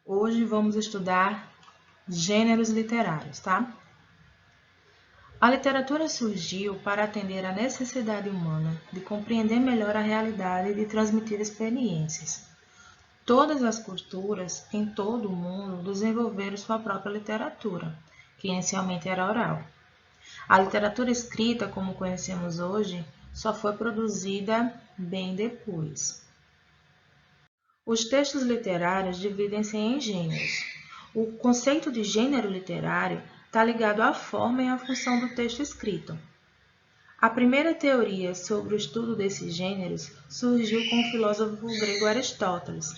Hoje vamos estudar gêneros literários, tá? A literatura surgiu para atender à necessidade humana de compreender melhor a realidade e de transmitir experiências. Todas as culturas em todo o mundo desenvolveram sua própria literatura, que inicialmente era oral. A literatura escrita, como conhecemos hoje, só foi produzida bem depois. Os textos literários dividem-se em gêneros. O conceito de gênero literário está ligado à forma e à função do texto escrito. A primeira teoria sobre o estudo desses gêneros surgiu com o filósofo grego Aristóteles.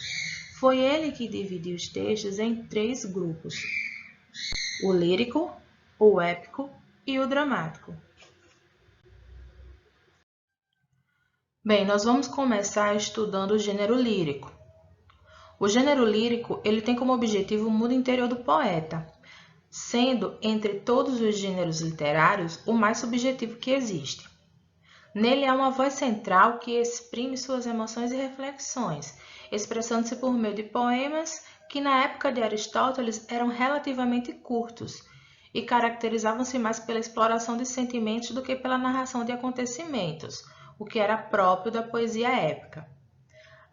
Foi ele que dividiu os textos em 3 grupos: o lírico, o épico e o dramático. Bem, nós vamos começar estudando o gênero lírico. O gênero lírico ele tem como objetivo o mundo interior do poeta, sendo, entre todos os gêneros literários, o mais subjetivo que existe. Nele há uma voz central que exprime suas emoções e reflexões, expressando-se por meio de poemas que, na época de Aristóteles, eram relativamente curtos e caracterizavam-se mais pela exploração de sentimentos do que pela narração de acontecimentos, o que era próprio da poesia épica.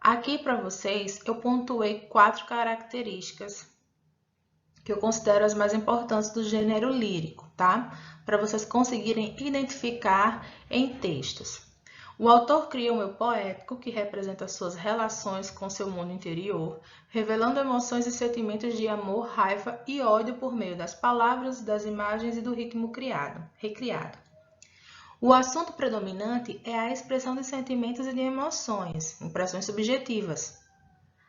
Aqui para vocês eu pontuei 4 características que eu considero as mais importantes do gênero lírico, tá? Para vocês conseguirem identificar em textos. O autor cria um eu poético que representa suas relações com seu mundo interior, revelando emoções e sentimentos de amor, raiva e ódio por meio das palavras, das imagens e do ritmo recriado. O assunto predominante é a expressão de sentimentos e de emoções, impressões subjetivas.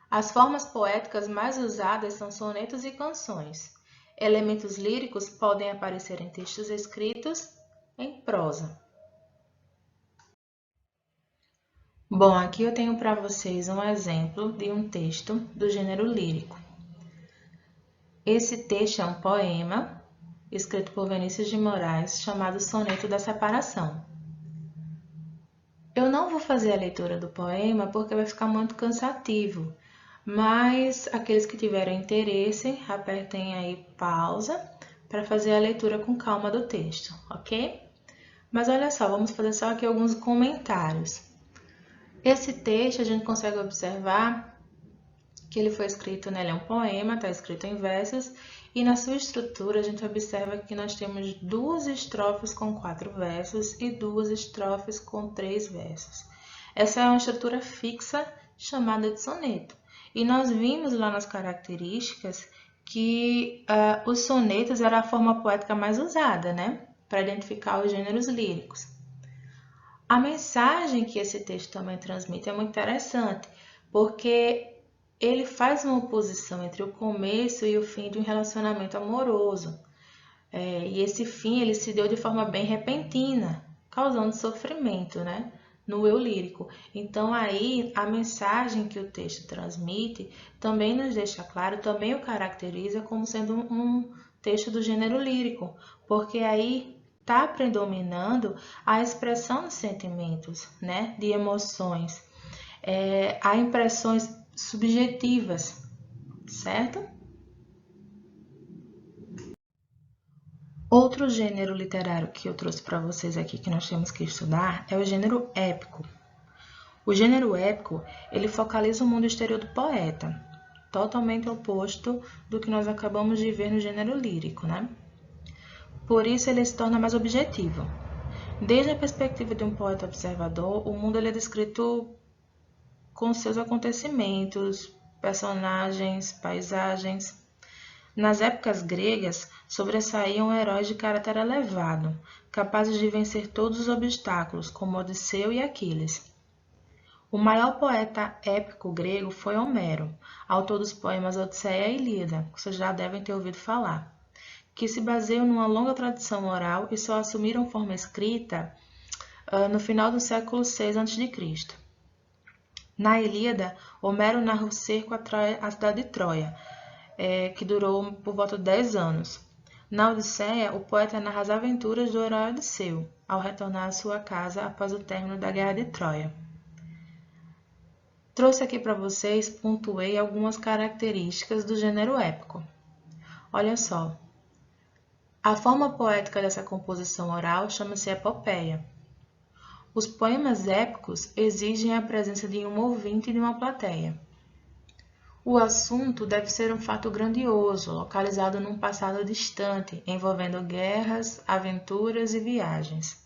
As formas poéticas mais usadas são sonetos e canções. Elementos líricos podem aparecer em textos escritos em prosa. Bom, aqui eu tenho para vocês um exemplo de um texto do gênero lírico. Esse texto é um poema escrito por Vinícius de Moraes, chamado Soneto da Separação. Eu não vou fazer a leitura do poema porque vai ficar muito cansativo, mas aqueles que tiverem interesse, apertem aí pausa para fazer a leitura com calma do texto, ok? Mas olha só, vamos fazer só aqui alguns comentários. Esse texto a gente consegue observar que ele foi escrito, né? Ele é um poema, está escrito em versos, e na sua estrutura a gente observa que nós temos 2 estrofes com 4 versos e 2 estrofes com 3 versos. Essa é uma estrutura fixa chamada de soneto. E nós vimos lá nas características que os sonetos era a forma poética mais usada, né? Para identificar os gêneros líricos. A mensagem que esse texto também transmite é muito interessante, porque ele faz uma oposição entre o começo e o fim de um relacionamento amoroso. E esse fim ele se deu de forma bem repentina, causando sofrimento, né, no eu lírico. Então aí a mensagem que o texto transmite também nos deixa claro, também o caracteriza como sendo um texto do gênero lírico, porque aí está predominando a expressão de sentimentos, né, de emoções. Há impressões subjetivas, certo? Outro gênero literário que eu trouxe para vocês aqui que nós temos que estudar é o gênero épico. O gênero épico, ele focaliza o mundo exterior do poeta, totalmente oposto do que nós acabamos de ver no gênero lírico, né? Por isso ele se torna mais objetivo. Desde a perspectiva de um poeta observador, o mundo ele é descrito com seus acontecimentos, personagens, paisagens. Nas épocas gregas, sobressaíam heróis de caráter elevado, capazes de vencer todos os obstáculos, como Odisseu e Aquiles. O maior poeta épico grego foi Homero, autor dos poemas Odisseia e Ilíada, que vocês já devem ter ouvido falar, que se baseiam numa longa tradição oral e só assumiram forma escrita no final do século VI a.C. Na Ilíada, Homero narra o cerco à cidade de Troia, que durou por volta de 10 anos. Na Odisseia, o poeta narra as aventuras do herói Odisseu, ao retornar à sua casa após o término da Guerra de Troia. Trouxe aqui para vocês, pontuei algumas características do gênero épico. Olha só, a forma poética dessa composição oral chama-se epopeia. Os poemas épicos exigem a presença de um ouvinte e de uma plateia. O assunto deve ser um fato grandioso, localizado num passado distante, envolvendo guerras, aventuras e viagens.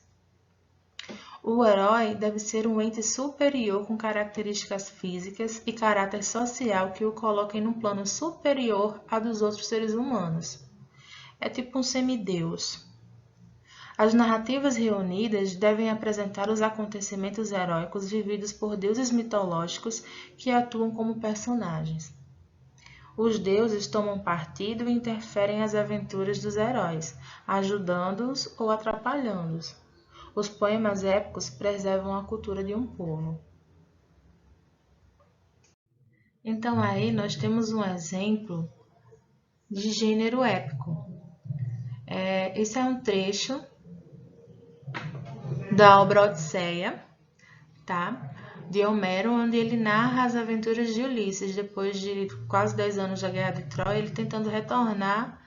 O herói deve ser um ente superior com características físicas e caráter social que o coloquem num plano superior a dos outros seres humanos. É tipo um semideus. As narrativas reunidas devem apresentar os acontecimentos heróicos vividos por deuses mitológicos que atuam como personagens. Os deuses tomam partido e interferem nas aventuras dos heróis, ajudando-os ou atrapalhando-os. Os poemas épicos preservam a cultura de um povo. Então aí nós temos um exemplo de gênero épico. Esse é um trecho da obra Odisseia, tá? De Homero, onde ele narra as aventuras de Ulisses, depois de quase 10 anos da Guerra de Troia, ele tentando retornar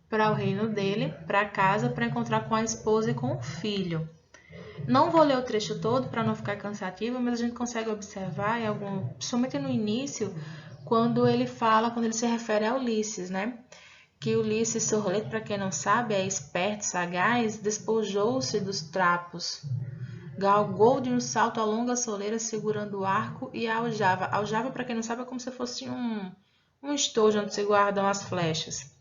para o reino dele, para casa, para encontrar com a esposa e com o filho. Não vou ler o trecho todo para não ficar cansativo, mas a gente consegue observar, principalmente no início, quando ele se refere a Ulisses, né? Que Ulisses Sorleto, para quem não sabe, é esperto, sagaz, despojou-se dos trapos. Galgou de um salto a longa soleira, segurando o arco e a aljava. Aljava, para quem não sabe, é como se fosse um estojo onde se guardam as flechas.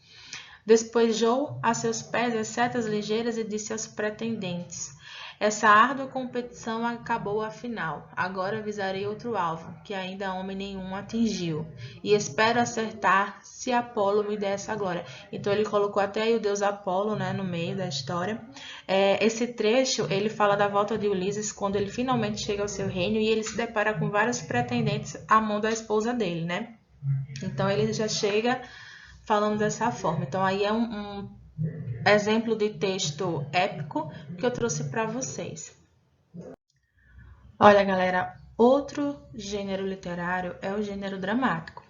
Despejou a seus pés as setas ligeiras e disse aos pretendentes: essa árdua competição acabou afinal. Agora visarei outro alvo, que ainda homem nenhum atingiu. E espero acertar se Apolo me der essa glória. Então ele colocou até aí o deus Apolo, né, no meio da história. Esse trecho, ele fala da volta de Ulisses quando ele finalmente chega ao seu reino e ele se depara com vários pretendentes à mão da esposa dele, né? Então ele já chega falando dessa forma. Então aí é um exemplo de texto épico que eu trouxe para vocês. Olha, galera, outro gênero literário é o gênero dramático.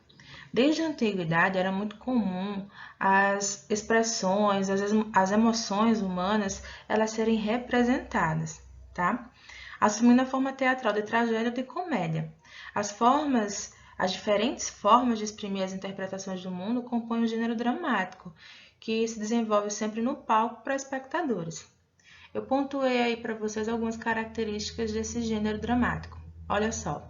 Desde a antiguidade era muito comum as expressões, as emoções humanas, elas serem representadas, tá? Assumindo a forma teatral de tragédia ou de comédia. As diferentes formas de exprimir as interpretações do mundo compõem o gênero dramático, que se desenvolve sempre no palco para espectadores. Eu pontuei aí para vocês algumas características desse gênero dramático. Olha só.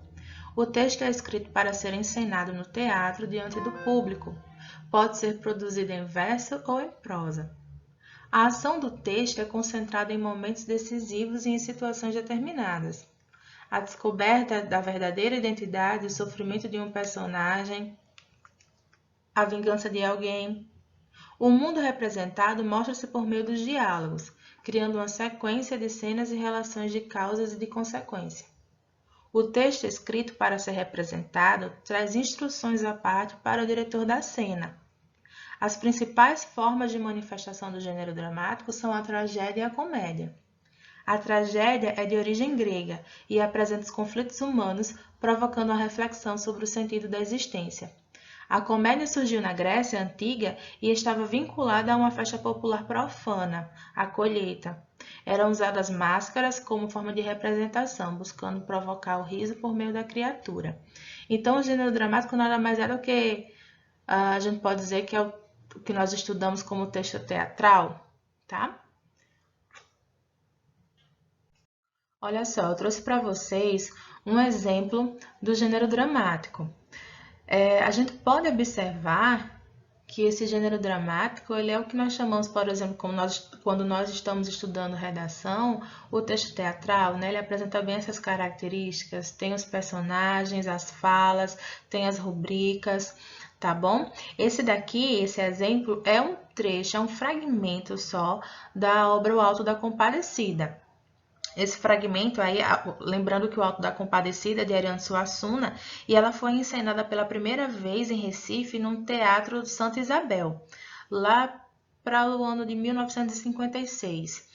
O texto é escrito para ser encenado no teatro diante do público. Pode ser produzido em verso ou em prosa. A ação do texto é concentrada em momentos decisivos e em situações determinadas. A descoberta da verdadeira identidade, o sofrimento de um personagem, a vingança de alguém. O mundo representado mostra-se por meio dos diálogos, criando uma sequência de cenas e relações de causas e de consequência. O texto escrito para ser representado traz instruções à parte para o diretor da cena. As principais formas de manifestação do gênero dramático são a tragédia e a comédia. A tragédia é de origem grega e apresenta os conflitos humanos, provocando a reflexão sobre o sentido da existência. A comédia surgiu na Grécia Antiga e estava vinculada a uma festa popular profana, a colheita. Eram usadas máscaras como forma de representação, buscando provocar o riso por meio da criatura. Então, o gênero dramático nada mais é do que, a gente pode dizer que é o que nós estudamos como texto teatral, tá? Olha só, eu trouxe para vocês um exemplo do gênero dramático. A gente pode observar que esse gênero dramático ele é o que nós chamamos, por exemplo, quando nós estamos estudando redação, o texto teatral, né? Ele apresenta bem essas características, tem os personagens, as falas, tem as rubricas, tá bom? Esse exemplo, é um trecho, é um fragmento só da obra O Alto da Compadecida. Esse fragmento aí, lembrando que o Alto da Compadecida é de Ariano Suassuna, e ela foi encenada pela primeira vez em Recife, num teatro de Santa Isabel, lá para o ano de 1956.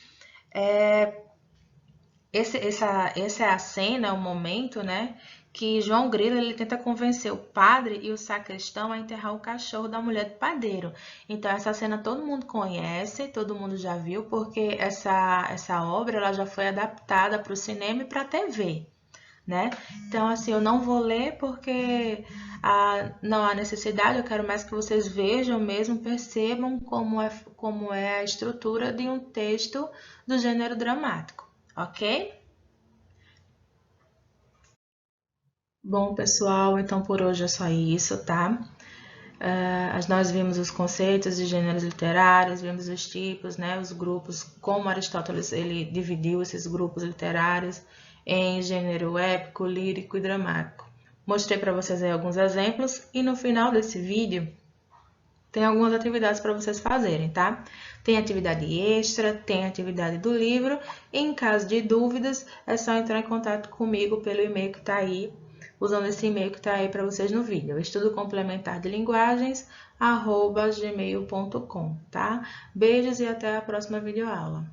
Essa é a cena, o momento, né, que João Grilo ele tenta convencer o padre e o sacristão a enterrar o cachorro da mulher do padeiro. Então essa cena todo mundo conhece, todo mundo já viu, porque essa obra ela já foi adaptada para o cinema e para a TV. Né? Então, assim, eu não vou ler porque não há necessidade, eu quero mais que vocês vejam mesmo, percebam como é a estrutura de um texto do gênero dramático, ok? Bom, pessoal, então por hoje é só isso, tá? Nós vimos os conceitos de gêneros literários, vimos os tipos, né, os grupos, como Aristóteles ele dividiu esses grupos literários em gênero épico, lírico e dramático. Mostrei para vocês aí alguns exemplos e no final desse vídeo tem algumas atividades para vocês fazerem, tá? Tem atividade extra, tem atividade do livro e em caso de dúvidas é só entrar em contato comigo pelo e-mail que está aí, usando esse e-mail que está aí para vocês no vídeo, estudocomplementardelinguagens@gmail.com, tá? Beijos e até a próxima videoaula.